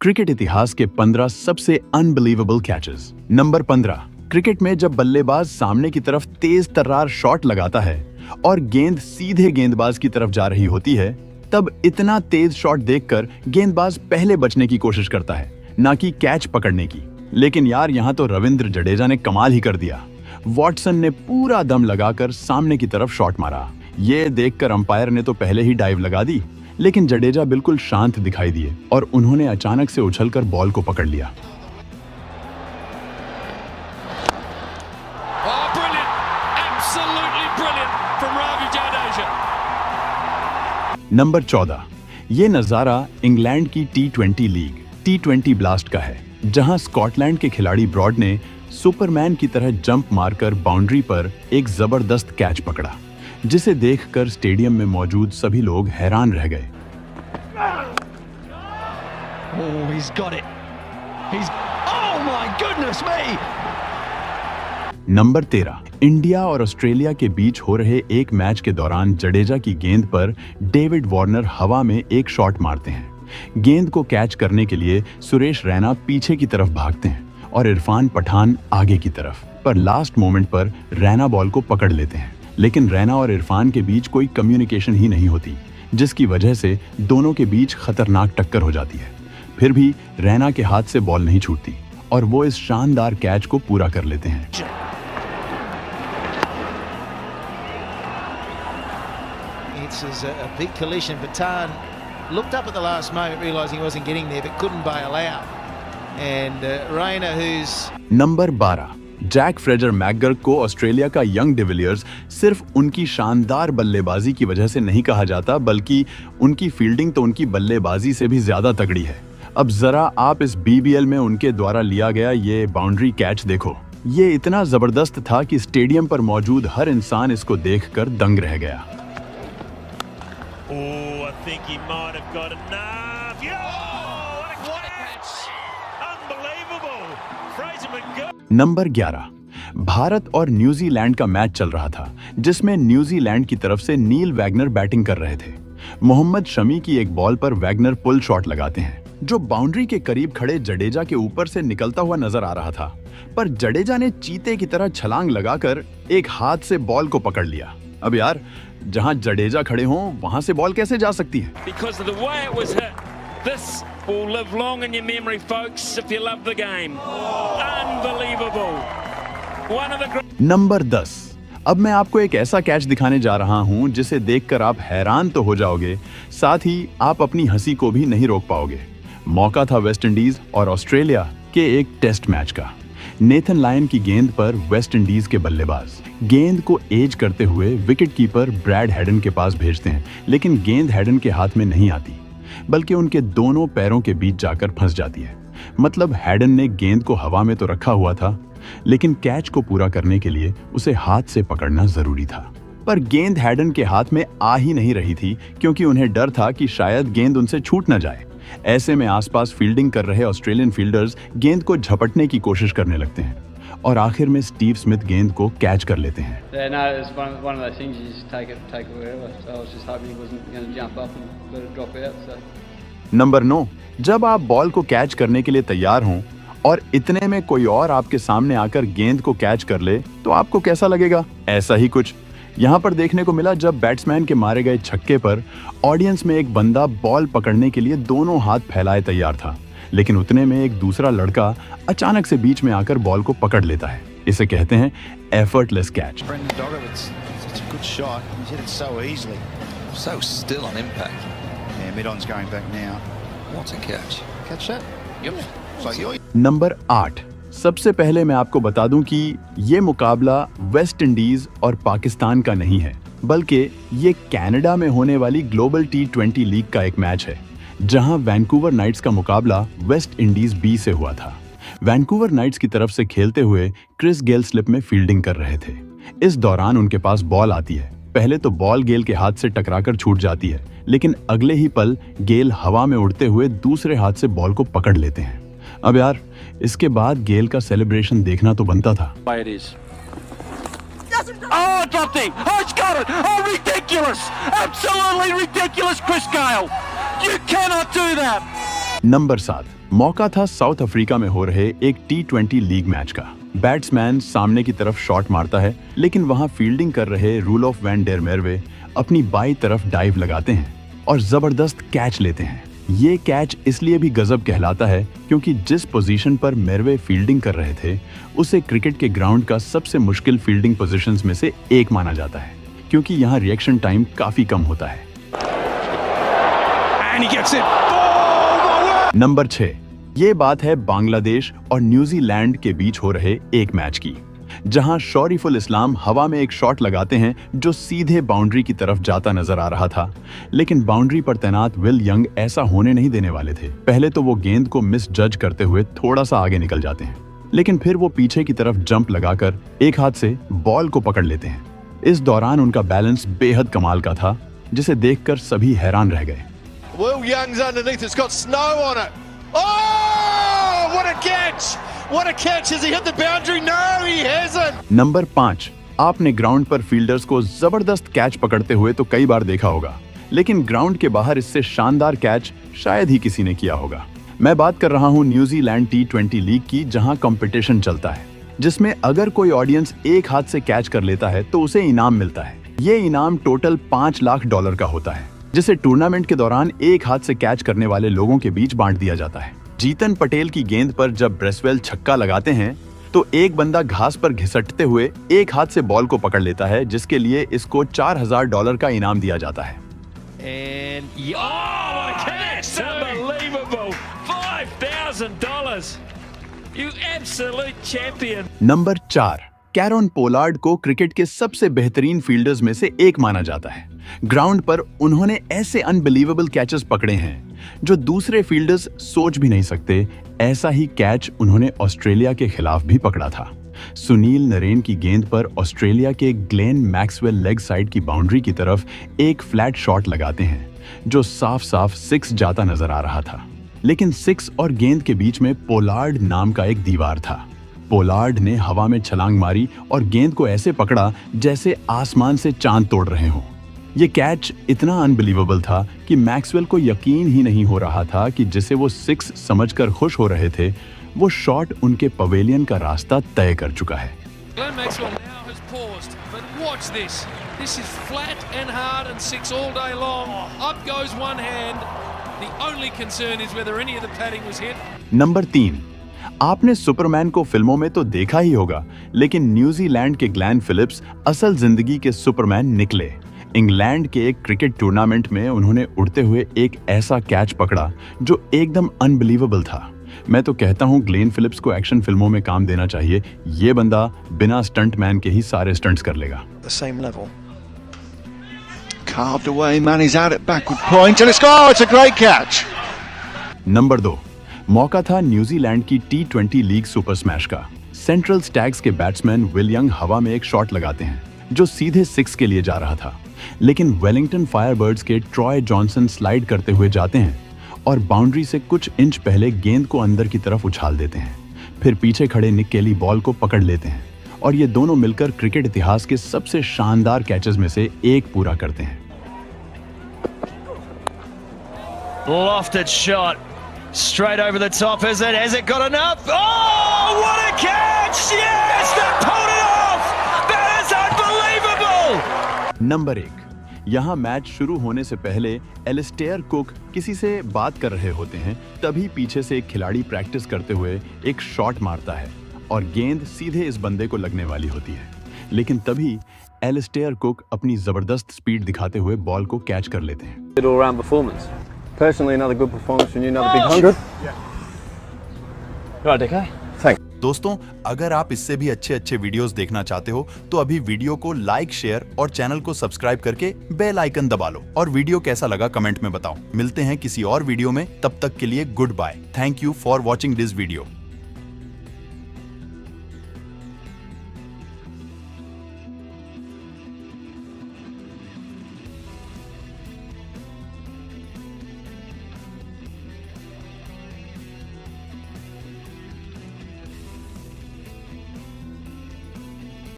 Cricket इतिहास के 15 सबसे अनबिलीवेबल कैचेस। नंबर 15, क्रिकेट में जब बल्लेबाज सामने की तरफ तेज तर्रार शॉट लगाता है और गेंद सीधे गेंदबाज की तरफ जा रही होती है, तब इतना तेज शॉट देखकर गेंदबाज पहले बचने की कोशिश करता है, ना कि कैच पकड़ने की। लेकिन यार, यहाँ तो रविंद्र जडेजा ने कमाल ही कर दिया। वॉटसन ने पूरा दम लगाकर सामने की तरफ शॉट मारा। ये देखकर अंपायर ने तो पहले ही डाइव लगा दी, लेकिन जडेजा बिल्कुल शांत दिखाई दिए और उन्होंने अचानक से उछलकर बॉल को पकड़ लिया। नंबर 14, ये नजारा इंग्लैंड की T20 लीग T20 ब्लास्ट का है, जहां स्कॉटलैंड के खिलाड़ी ब्रॉड ने सुपरमैन की तरह जंप मारकर बाउंड्री पर एक जबरदस्त कैच पकड़ा, जिसे देखकर स्टेडियम में मौजूद सभी लोग हैरान रह गए। नंबर 13, इंडिया और ऑस्ट्रेलिया के बीच हो रहे एक मैच के दौरान जडेजा की गेंद पर डेविड वार्नर हवा में एक शॉट मारते हैं। गेंद को कैच करने के लिए सुरेश रैना पीछे की तरफ भागते हैं और इरफान पठान आगे की तरफ, पर लास्ट मोमेंट पर रैना बॉल को पकड़ लेते हैं। लेकिन रैना और इरफान के बीच कोई कम्युनिकेशन ही नहीं होती, जिसकी वजह से दोनों के बीच खतरनाक टक्कर हो जाती है। फिर भी रैना के हाथ से बॉल नहीं छूटती और वो इस शानदार कैच को पूरा कर लेते हैं। It's a big collision. Patan looked up at the last moment, realizing he wasn't getting there, but couldn't bail out. And Rayner, who's number 12, Jack Fraser McGurk को ऑस्ट्रेलिया का यंग डिविलियर्स सिर्फ उनकी शानदार बल्लेबाजी की वजह से नहीं कहा जाता, बल्कि उनकी फील्डिंग तो उनकी बल्लेबाजी से भी ज्यादा तगड़ी है। अब जरा आप इस BBL में उनके द्वारा लिया गया ये बाउंड्री कैच देखो। ये इतना जबरदस्त था कि स्टेडियम पर मौजूद हर इंसान इसको देखकर दंग रह गया। Oh, I think he might have got enough. What a catch! Unbelievable. Fraser McGurk. Number 11, Bharat और न्यूजीलैंड का मैच चल रहा था, जिसमें न्यूजीलैंड की तरफ से नील वैगनर बैटिंग कर रहे थे। मोहम्मद शमी की एक बॉल पर वैगनर पुल शॉट लगाते हैं, जो बाउंड्री के करीब खड़े जडेजा के ऊपर से निकलता हुआ नजर आ रहा था। पर जडेजा ने चीते की तरह छलांग लगाकर एक हाथ से बॉल को पकड़ लिया। अब यार, जहां जडेजा खड़े हों वहां से बॉल कैसे जा सकती है? Because of the way it was hit, this will live long in your memory, folks, if you love the game. Unbelievable. One of the great. Number 10, अब मैं आपको एक ऐसा कैच दिखाने जा रहा हूं जिसे देखकर आप हैरान तो हो जाओगे, साथ ही आप अपनी हंसी को भी नहीं रोक पाओगे। मौका था वेस्ट इंडीज और ऑस्ट्रेलिया के एक टेस्ट मैच का। नेथन लायन की गेंद पर वेस्ट इंडीज के बल्लेबाज गेंद को एज करते हुए विकेट कीपर ब्रैड हेडन के पास भेजते हैं, लेकिन गेंद हेडन के हाथ में नहीं आती, बल्कि उनके दोनों पैरों के बीच जाकर फंस जाती है। मतलब हेडन ने गेंद को हवा में तो रखा हुआ था, लेकिन कैच को पूरा करने के लिए उसे हाथ से पकड़ना जरूरी था। पर गेंद हेडन के हाथ में आ ही नहीं रही थी, क्योंकि उन्हें डर था कि शायद गेंद उनसे छूट न जाए। ऐसे में आसपास फील्डिंग कर रहे ऑस्ट्रेलियन फील्डर्स गेंद को झपटने की कोशिश करने लगते हैं और आखिर में स्टीव स्मिथ गेंद को कैच कर लेते हैं। नंबर 9, जब आप बॉल को कैच करने के लिए तैयार हों और इतने में कोई और आपके सामने आकर गेंद को कैच कर ले, तो आपको कैसा लगेगा? ऐसा ही कुछ यहाँ पर देखने को मिला, जब बैट्समैन के मारे गए छक्के पर ऑडियंस में एक बंदा बॉल पकड़ने के लिए दोनों हाथ फैलाए तैयार था, लेकिन उतने में एक दूसरा लड़का अचानक से बीच में आकर बॉल को पकड़ लेता है। इसे कहते हैं एफर्टलेस कैच। नंबर 8, सबसे पहले मैं आपको बता दूं कि ये मुकाबला वेस्ट इंडीज और पाकिस्तान का नहीं है, बल्कि ये कनाडा में होने वाली ग्लोबल T20 लीग का एक मैच है, जहां वैंकूवर नाइट्स का मुकाबला वेस्ट इंडीज B से हुआ था। वैंकूवर नाइट्स की तरफ से खेलते हुए क्रिस गेल स्लिप में फील्डिंग कर रहे थे। इस दौरान उनके पास बॉल आती है। पहले तो बॉल गेल के हाथ से टकराकर छूट जाती है, लेकिन अगले ही पल गेल हवा में उड़ते हुए दूसरे हाथ से बॉल को पकड़ लेते हैं। अब यार, इसके बाद गेल का सेलिब्रेशन देखना तो बनता था। Oh, dropped him. Oh, it's got it. Oh, ridiculous. Absolutely ridiculous, Chris Gale. You cannot do that. Number 7, मौका था साउथ अफ्रीका में हो रहे एक T20 लीग मैच का। बैट्समैन सामने की तरफ शॉट मारता है, लेकिन वहां फील्डिंग कर रहे रूलोफ वैन डेर मेरवे अपनी बाईं तरफ डाइव लगाते हैं और जबरदस्त कैच लेते हैं। ये कैच इसलिए भी गजब कहलाता है क्योंकि जिस पोजीशन पर मेरवे फील्डिंग कर रहे थे उसे क्रिकेट के ग्राउंड का सबसे मुश्किल फील्डिंग पोजीशंस में से एक माना जाता है, क्योंकि यहाँ रिएक्शन टाइम काफी कम होता है। नंबर 6, ये बात है बांग्लादेश और न्यूजीलैंड के बीच हो रहे एक मैच की, जहां शौरीफुल इस्लाम हवा में एक शॉट लगाते हैं जो सीधे बाउंड्री की तरफ जाता नजर आ रहा था, लेकिन बाउंड्री पर तैनात विल यंग ऐसा होने नहीं देने वाले थे। पहले तो वो गेंद को मिस जज करते हुए थोड़ा सा आगे निकल जाते हैं, लेकिन फिर वो पीछे की तरफ जंप लगाकर एक हाथ से बॉल को पकड़ लेते हैं। इस दौरान उनका बैलेंस बेहद कमाल का था, जिसे देखकर सभी हैरान रह गए। Will Young's underneath, it's got snow on it. Oh, what a catch! What a catch! Has he hit the boundary? No, he hasn't. Number 5, आपने ग्राउंड पर फील्डर्स को जबरदस्त कैच पकड़ते हुए तो कई बार देखा होगा, लेकिन ग्राउंड के बाहर इससे शानदार कैच शायद ही किसी ने किया होगा। मैं बात कर रहा हूँ न्यूजीलैंड T20 लीग की, जहाँ कंपटीशन चलता है, जिसमें अगर कोई ऑडियंस एक हाथ से कैच कर लेता है तो उसे इनाम मिलता है। ये इनाम टोटल $5 लाख का होता है, जिसे टूर्नामेंट के दौरान एक हाथ से कैच करने वाले लोगों के बीच बांट दिया जाता है। जीतन पटेल की गेंद पर जब ब्रेसवेल छक्का लगाते हैं तो एक बंदा घास पर घिसटते हुए एक हाथ से बॉल को पकड़ लेता है, जिसके लिए इसको $4000 का इनाम दिया जाता है। नंबर 4, कैरन पोलार्ड को क्रिकेट के सबसे बेहतरीन फील्डर्स में से एक माना जाता है। ग्राउंड पर उन्होंने ऐसे अनबिलीवेबल कैचेस पकड़े हैं जो दूसरे फील्डर्स सोच भी नहीं सकते। ऐसा ही कैच उन्होंने ऑस्ट्रेलिया के खिलाफ भी पकड़ा था। सुनील नरेन की गेंद पर ऑस्ट्रेलिया के ग्लेन मैक्सवेल लेग साइड की बाउंड्री की तरफ एक फ्लैट शॉट लगाते हैं जो साफ साफ 6 जाता नजर आ रहा था, लेकिन 6 और गेंद के बीच में पोलार्ड नाम का एक दीवार था। पोलार्ड ने हवा में छलांग मारी और गेंद को ऐसे पकड़ा जैसे आसमान से चांद तोड़ रहे हों। ये कैच इतना अनबिलीवेबल था कि मैक्सवेल को यकीन ही नहीं हो रहा था कि जिसे वो 6 समझकर खुश हो रहे थे, वो शॉट उनके पवेलियन का रास्ता तय कर चुका है। Glenn Maxwell now has paused, but watch this. This is flat and hard and 6 all day long. Up goes one hand. The only concern is whether any of the padding was hit. Number 3, आपने Superman को फिल्मों में तो देखा ही होगा, लेकिन New Zealand के Glenn Phillips असल जिंदगी के सुपरमैन निकले। इंग्लैंड के एक क्रिकेट टूर्नामेंट में उन्होंने उड़ते हुए एक ऐसा कैच पकड़ा जो एकदम अनबिलीवेबल था। मैं तो कहता हूँ ग्लेन फिलिप्स को एक्शन फिल्मों में काम देना चाहिए। ये बंदा बिना स्टंट मैन के ही सारे स्टंट्स कर लेगा। The same level. Carved away, man is out at backward point and it's a great catch. Number 2, मौका था न्यूजीलैंड की T20 लीग सुपर स्मैश का। सेंट्रल स्टैग्स के बैट्समैन विल यंग हवा में एक शॉट लगाते हैं जो सीधे 6 के लिए जा रहा था, लेकिन वेलिंगटन फायरबर्ड्स के ट्रॉय जॉनसन स्लाइड करते हुए जाते हैं और बाउंड्री से कुछ इंच पहले गेंद को अंदर की तरफ उछाल देते हैं। फिर पीछे खड़े निक केली बॉल को पकड़ लेते हैं और ये दोनों मिलकर क्रिकेट इतिहास के सबसे शानदार कैचेस में से एक पूरा करते हैं। Lofted shot. Straight over the top, is it? Has it got enough? Oh, what a catch! Yes, they pulled it off! That is unbelievable! Number 1, यहाँ मैच शुरू होने से पहले एलिस्टेयर कुक किसी से बात कर रहे होते हैं, तभी पीछे से एक खिलाड़ी प्रैक्टिस करते हुए एक शॉट मारता है और गेंद सीधे इस बंदे को लगने वाली होती है, लेकिन तभी एलिस्टेयर कुक अपनी जबरदस्त स्पीड दिखाते हुए बॉल को कैच कर लेते हैं। All-round performance. Personally, another good performance from you, another big 100. Right, okay. Thanks. दोस्तों, अगर आप इससे भी अच्छे वीडियोस देखना चाहते हो तो अभी वीडियो को लाइक, शेयर और चैनल को सब्सक्राइब करके बेल आइकन दबा लो और वीडियो कैसा लगा कमेंट में बताओ। मिलते हैं किसी और वीडियो में, तब तक के लिए good bye. Thank you for watching this video.